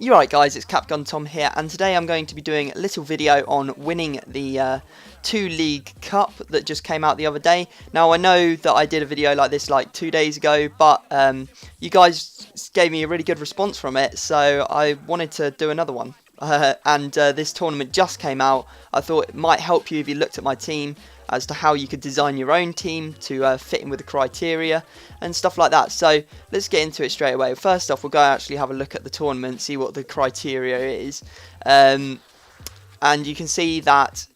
You're right guys, it's Capgun Tom here, and today I'm going to be doing a little video on winning the 2 League Cup that just came out the other day. Now I know that I did a video like this like 2 days ago, but you guys gave me a really good response from it, so I wanted to do another one. This tournament just came out. I thought it might help you if you looked at my team as to how you could design your own team to fit in with the criteria and stuff like that. So let's get into it straight away. First off, we'll go actually have a look at the tournament, see what the criteria is. And you can see that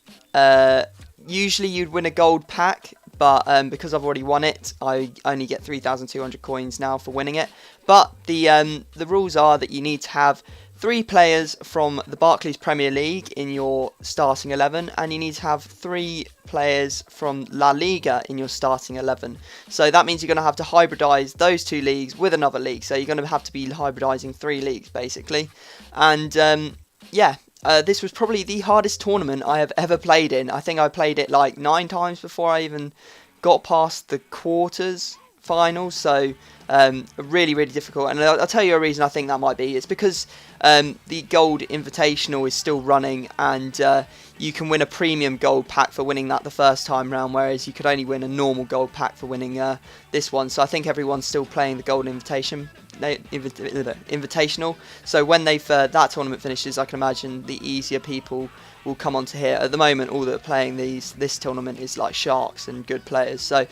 usually you'd win a gold pack, but because I've already won it, I only get 3,200 coins now for winning it. But the rules are that you need to have 3 players from the Barclays Premier League in your starting 11, and you need to have 3 players from La Liga in your starting 11. So that means you're going to have to hybridise those 2 leagues with another league. So you're going to have to be hybridising 3 leagues basically. And this was probably the hardest tournament I have ever played in. I think I played it like 9 times before I even got past the quarters finals. So really difficult, and I'll tell you a reason I think that might be. It's because the Gold Invitational is still running, and you can win a premium gold pack for winning that the first time round, whereas you could only win a normal gold pack for winning this one. So I think everyone's still playing the Gold Invitational. So when that tournament finishes, I can imagine the easier people will come onto here. At the moment, all that are playing this tournament is like sharks and good players. So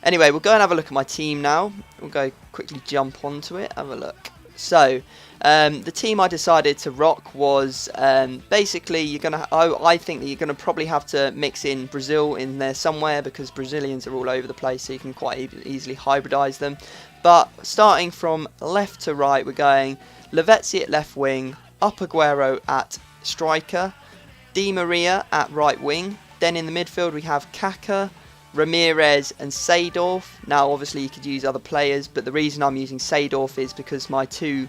anyway, we'll go and have a look at my team now. We'll go quickly jump onto it, have a look. So the team I decided to rock was basically I think that you're gonna probably have to mix in Brazil in there somewhere, because Brazilians are all over the place, so you can quite easily hybridize them. But starting from left to right, we're going Lavezzi at left wing, Up Aguero at striker, Di Maria at right wing. Then in the midfield we have Kaká, Ramirez and Seedorf. Now obviously you could use other players, but the reason I'm using Seedorf is because my two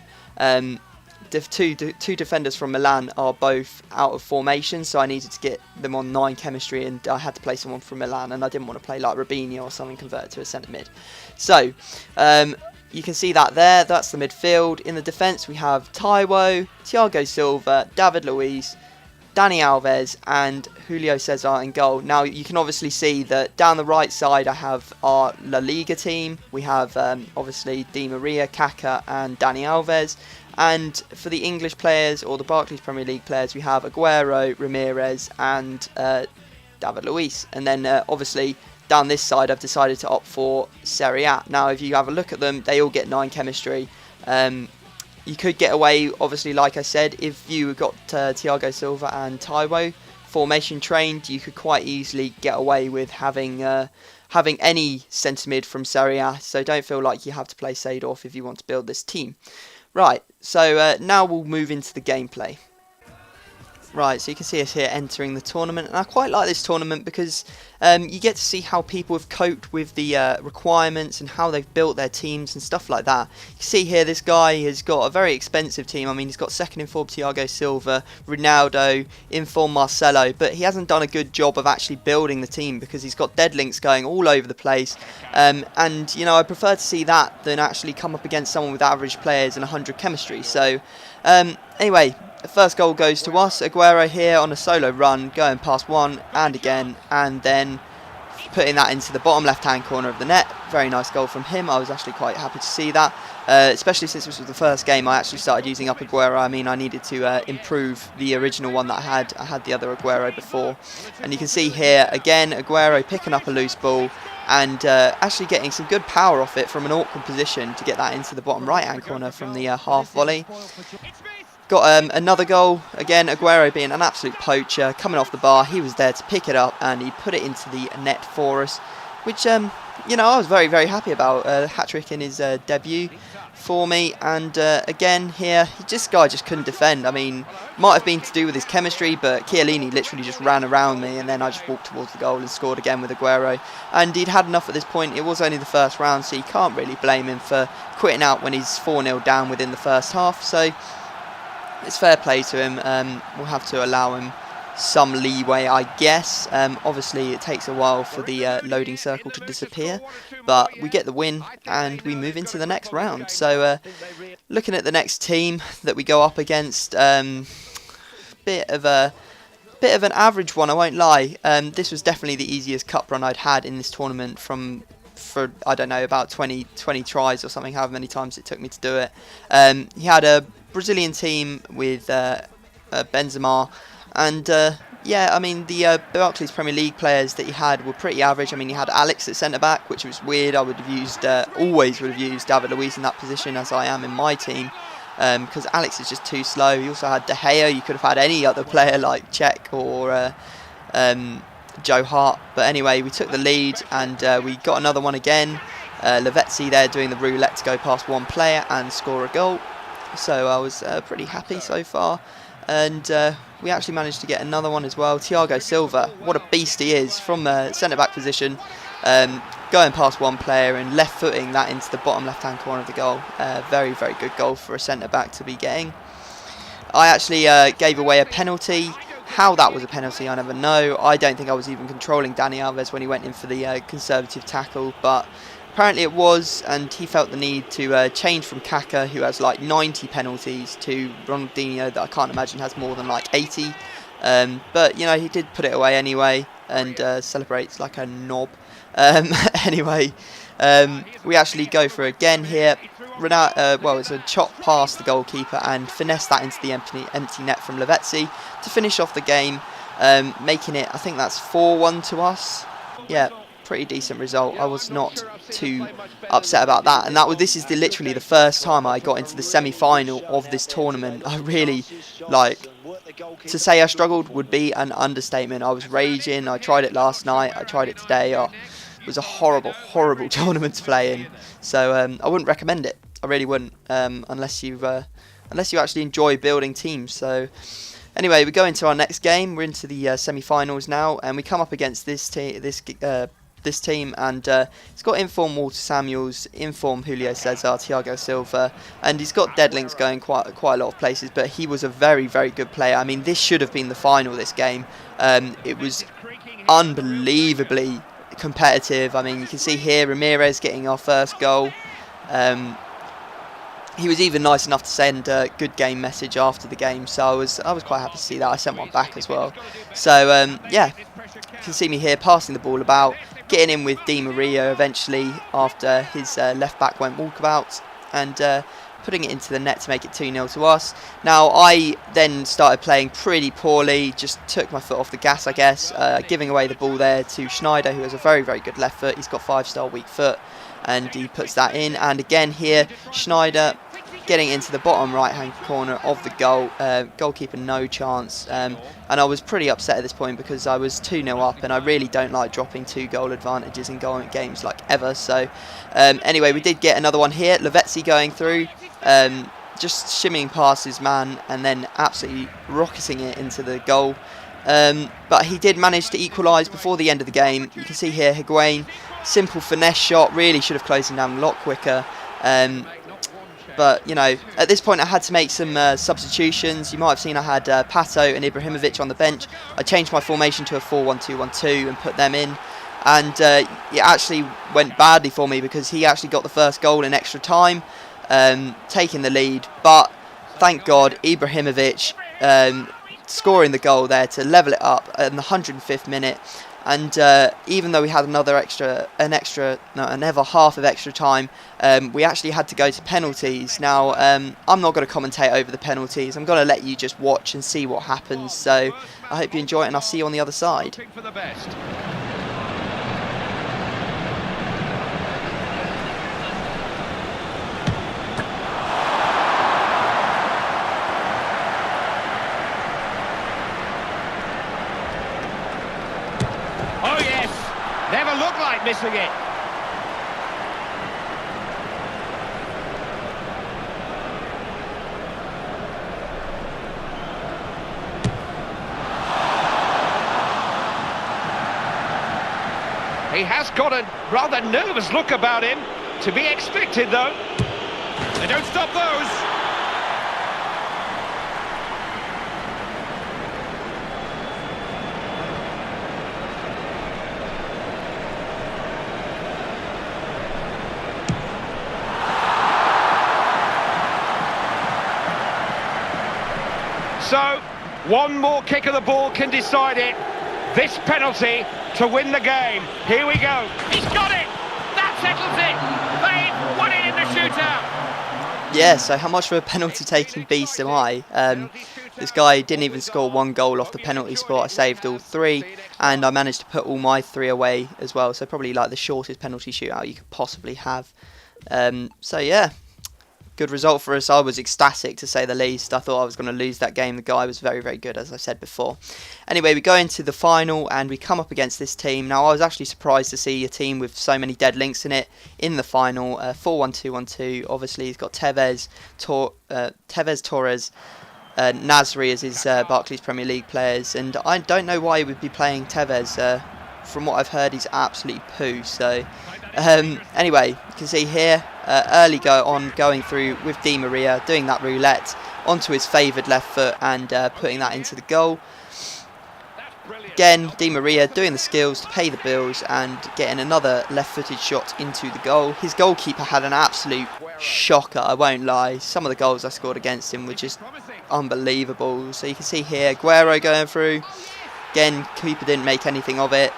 defenders from Milan are both out of formation, so I needed to get them on 9 chemistry, and I had to play someone from Milan, and I didn't want to play like Robinho or something converted to a centre mid. So you can see that there, that's the midfield. In the defence we have Taiwo, Thiago Silva, David Luiz, Dani Alves and Julio Cesar in goal. Now you can obviously see that down the right side I have our La Liga team. We have obviously Di Maria, Kaká and Dani Alves. And for the English players, or the Barclays Premier League players, we have Aguero, Ramirez and David Luiz. And then obviously down this side I've decided to opt for Serie A. Now if you have a look at them, they all get 9 chemistry. You could get away, obviously, like I said, if you got Thiago Silva and Taiwo formation trained, you could quite easily get away with having any centre mid from Serie A. So don't feel like you have to play Seedorf if you want to build this team. Right, so now we'll move into the gameplay. Right, so you can see us here entering the tournament, and I quite like this tournament because you get to see how people have coped with the requirements and how they've built their teams and stuff like that. You can see here this guy has got a very expensive team. I mean, he's got second in form Thiago Silva, Ronaldo, in form Marcelo, but he hasn't done a good job of actually building the team because he's got dead links going all over the place. And, you know, I prefer to see that than actually come up against someone with average players and 100 chemistry. So, anyway, the first goal goes to us. Aguero here on a solo run, going past one and again, and then putting that into the bottom left-hand corner of the net. Very nice goal from him. I was actually quite happy to see that, especially since this was the first game I actually started using Up Aguero. I mean, I needed to improve the original one that I had. I had the other Aguero before. And you can see here, again, Aguero picking up a loose ball and actually getting some good power off it from an awkward position to get that into the bottom right-hand corner from the half volley. Got another goal, again Aguero being an absolute poacher, coming off the bar, he was there to pick it up and he put it into the net for us, which you know, I was very happy about. Hat-trick in his debut for me, and again here, this guy just couldn't defend. I mean, might have been to do with his chemistry, but Chiellini literally just ran around me, and then I just walked towards the goal and scored again with Aguero. And he'd had enough at this point. It was only the first round, so you can't really blame him for quitting out when he's 4-0 down within the first half. So it's fair play to him. We'll have to allow him some leeway, I guess. Obviously, it takes a while for the loading circle to disappear, but we get the win and we move into the next round. So, looking at the next team that we go up against, bit of an average one, I won't lie. This was definitely the easiest cup run I'd had in this tournament for I don't know, about 20 tries or something, however many times it took me to do it. He had a Brazilian team with Benzema, and yeah, I mean, the Barclays Premier League players that he had were pretty average. I mean, he had Alex at centre-back, which was weird. I would have used, always would have used David Luiz in that position, as I am in my team, because Alex is just too slow. He also had De Gea. You could have had any other player like Czech or Joe Hart. But anyway, we took the lead, and we got another one again. Lavezzi there doing the roulette to go past one player and score a goal. So I was pretty happy so far. And we actually managed to get another one as well. Thiago Silva, what a beast he is, from the centre-back position, going past one player and left-footing that into the bottom left-hand corner of the goal. Very, very good goal for a centre-back to be getting. I actually gave away a penalty. How that was a penalty, I never know. I don't think I was even controlling Dani Alves when he went in for the conservative tackle, but apparently it was, and he felt the need to change from Kaka, who has like 90 penalties, to Ronaldinho, that I can't imagine has more than like 80. But, you know, he did put it away anyway, and celebrates like a knob. Anyway, we actually go for again here. Well, it's a chop past the goalkeeper and finesse that into the empty net from Lavezzi to finish off the game, making it, I think that's 4-1 to us. Yeah, pretty decent result. I was not too upset about that, and this is literally the first time I got into the semi-final of this tournament. I really, like, to say I struggled would be an understatement. I was raging. I tried it last night, I tried it today. It was a horrible tournament to play in, so I wouldn't recommend it. I really wouldn't, unless you actually enjoy building teams. So anyway, we go into our next game. We're into the semi-finals now, and we come up against this team, and it's got inform Walter Samuels, inform Julio Cesar, Thiago Silva, and he's got deadlings going quite a lot of places, but he was a very, very good player. I mean, this should have been the final, this game. It was unbelievably competitive. I mean, you can see here Ramirez getting our first goal. He was even nice enough to send a good game message after the game, so I was quite happy to see that. I sent one back as well. So yeah, you can see me here passing the ball about, getting in with Di Maria eventually after his left back went walkabout, and putting it into the net to make it 2-0 to us. Now, I then started playing pretty poorly, just took my foot off the gas, I guess, giving away the ball there to Schneider, who has a very, very good left foot. He's got 5-star weak foot, and he puts that in. And again here, Schneider getting into the bottom right-hand corner of the goal. Goalkeeper, no chance. And I was pretty upset at this point because I was 2-0 up, and I really don't like dropping 2-goal advantages in games like ever. So anyway, we did get another one here. Lavezzi going through, just shimmying past his man and then absolutely rocketing it into the goal. But he did manage to equalise before the end of the game. You can see here Higuain, simple finesse shot, really should have closed him down a lot quicker. But, you know, at this point I had to make some substitutions. You might have seen I had Pato and Ibrahimovic on the bench. I changed my formation to a 4-1-2-1-2 and put them in. And it actually went badly for me because he actually got the first goal in extra time, taking the lead. But thank God, Ibrahimovic scoring the goal there to level it up in the 105th minute. And even though we had another half of extra time, we actually had to go to penalties. Now, I'm not going to commentate over the penalties. I'm going to let you just watch and see what happens. So I hope you enjoy it, and I'll see you on the other side. Never looked like missing it. He has got a rather nervous look about him. To be expected, though. They don't stop those. So, one more kick of the ball can decide it. This penalty to win the game. Here we go. He's got it! That settles it! They've won it in the shootout! Yeah, so how much of a penalty-taking beast am I? This guy didn't even score one goal off the penalty spot. I saved all 3, and I managed to put all my 3 away as well. So probably like the shortest penalty shootout you could possibly have. So yeah, good result for us. I was ecstatic, to say the least. I thought I was going to lose that game. The guy was very, very good, as I said before. Anyway, we go into the final and we come up against this team. Now, I was actually surprised to see a team with so many dead links in it in the final. 4-1-2-1-2. Obviously, he's got Tevez, Torres, Nasri as his Barclays Premier League players. And I don't know why he would be playing Tevez. From what I've heard, he's absolutely poo. So, anyway, you can see here, early going through with Di Maria, doing that roulette onto his favoured left foot and putting that into the goal. Again, Di Maria doing the skills to pay the bills and getting another left-footed shot into the goal. His goalkeeper had an absolute shocker, I won't lie. Some of the goals I scored against him were just unbelievable. So you can see here, Aguero going through. Again, Cooper didn't make anything of it,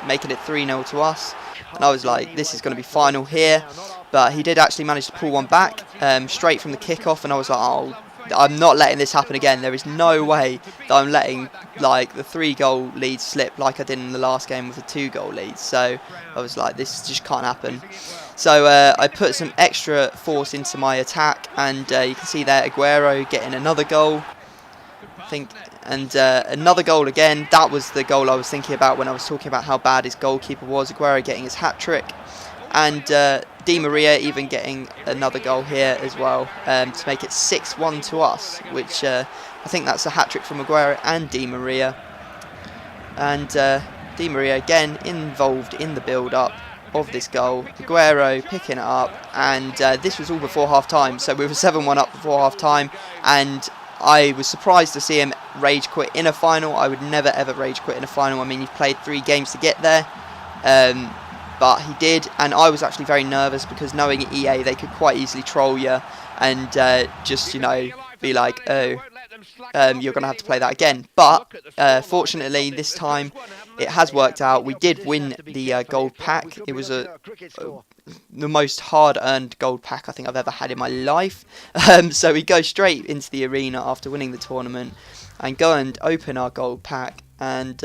making it 3-0 to us. And I was like, this is going to be final here. But he did actually manage to pull one back straight from the kickoff. And I was like, oh, I'm not letting this happen again. There is no way that I'm letting like the 3-goal lead slip like I did in the last game with a 2-goal lead. So I was like, this just can't happen. So I put some extra force into my attack. And you can see there, Aguero getting another goal, I think. And another goal again. That was the goal I was thinking about when I was talking about how bad his goalkeeper was. Aguero getting his hat-trick. And Di Maria even getting another goal here as well to make it 6-1 to us, which I think that's a hat-trick from Aguero and Di Maria. And Di Maria again involved in the build-up of this goal. Aguero picking it up, and this was all before half-time. So we were 7-1 up before half-time, and I was surprised to see him rage quit in a final. I would never ever rage quit in a final. I mean, you've played 3 games to get there. But he did, and I was actually very nervous because knowing EA, they could quite easily troll you and just, you know, be like, oh, you're going to have to play that again. But fortunately, this time it has worked out. We did win the gold pack. It was the most hard-earned gold pack I think I've ever had in my life. So we go straight into the arena after winning the tournament and go and open our gold pack. And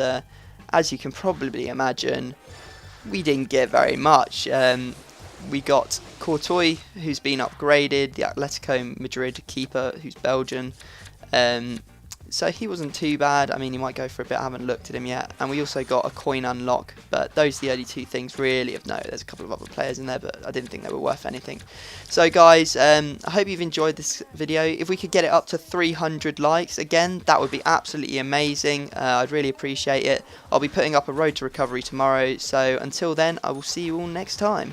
as you can probably imagine, we didn't get very much. We got Courtois, who's been upgraded, the Atletico Madrid keeper, who's Belgian. So he wasn't too bad. I mean, he might go for a bit. I haven't looked at him yet. And we also got a coin unlock. But those are the only 2 things really of note. There's a couple of other players in there, but I didn't think they were worth anything. So guys, I hope you've enjoyed this video. If we could get it up to 300 likes, again, that would be absolutely amazing. I'd really appreciate it. I'll be putting up a Road to Recovery tomorrow. So until then, I will see you all next time.